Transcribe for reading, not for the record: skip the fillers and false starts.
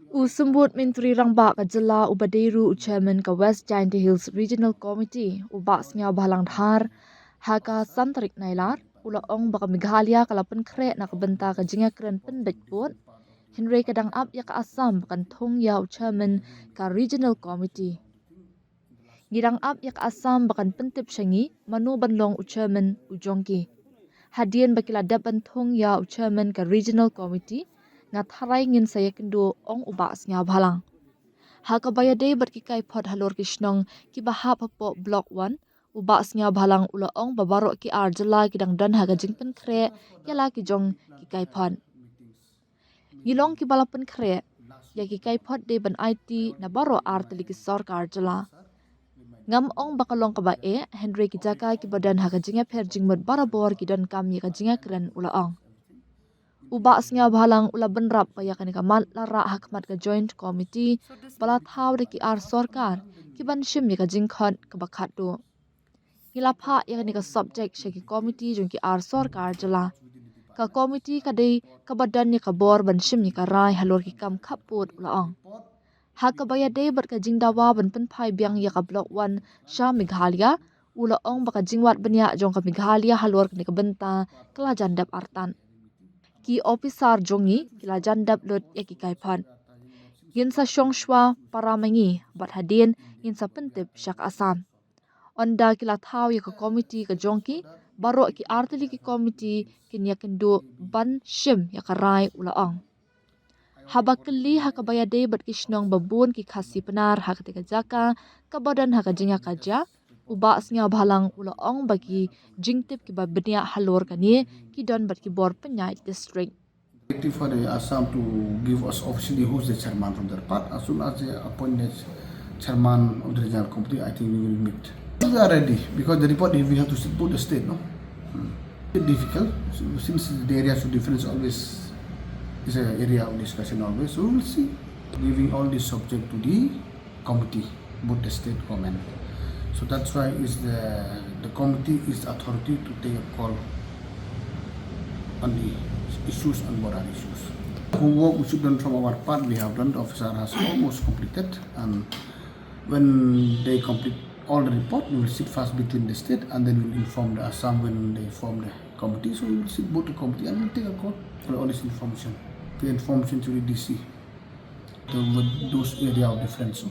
Usumbut Menteri Rangba ka Jela Ubaderu Chairman ka West Giant Hills Regional Committee ubas nya balang dhar haka santarik nailar ula ong baka Meghalaya kalapan kre na kabenta ka jinga kren penbet put Henry kadang up ya ka Assam bakan thong ya Chairman ka Regional Committee Girang up ya ka Assam bakan pentip syangi manu banlong Chairman Ujongki Hadian bakila dapan thong ya Chairman ka Regional Committee nga tharai ngin saya kendo ong ubas nya balang Hakabaya day bat kikai pot halor kishnong ki bahap hapo block 1 ubas nya balang ula ong babaro ki arjala kidang dan haga jingpen kre yala ki jong kikai pot Gilong ki balapan kre ya kikai pot day ban IT na baro artali ki sarkar jala Ngam ong bakalong kabae Henry ki jaka ki badan haga jinga per jingmut barabor ki dan kam ya ka jinga kren ula ong Ubas nga balang ula benrap kaya kanika lara hakmat ka joint committee bala thaw de ki ar sarkar ki ban shim ka jingkhat ka bakhat do hilapha ya kanika subject she ki committee jong ki ar sarkar jala ka committee ka dei ka badan ni ka bor ban shim ni ka rai halor ki kam khaput ula ong hakabaya dei bat ka jingdawa ban pen phai byang ya ka block 1 sha Meghalaya ula ong baka jingwat banya jong ka Meghalaya halor ka benta kala jandap artan ki officer jongi kila jandap lut ya ki kaipan. Yin sa shongshwa paramangi bat hadin yin sa pentip syak asam. Onda kila thaw ya ka committee ka jongki baro ki artili ki committee kin ya kendo ban shim ya ka rai ula ong. Habakali hakabaya de bat kishnong babun ki khasi penar hakatika jaka kabadan hakajinga kaja ubas nga balang ula ong bagi jingtip ki babnya halor kani ki don bat ki bor penyai district For the Assam to give us officially who's the chairman from their part. As soon as they appoint the chairman of the regional committee, I think we will meet. We are ready because the report we have to put the state, no? It's difficult since the area so different always is an area of discussion always. So we will see. Giving all this subject to the committee, both the state government. So that's why is the committee is the authority to take a call on the issues and border issues. Homework we should done from our part we have done. The officer has almost completed, and when they complete all the report, we will sit first between the state and then we will inform the Assam when they form the committee. So we will sit both the committee and we will take a call for all this information. The information to the DC, those area of difference.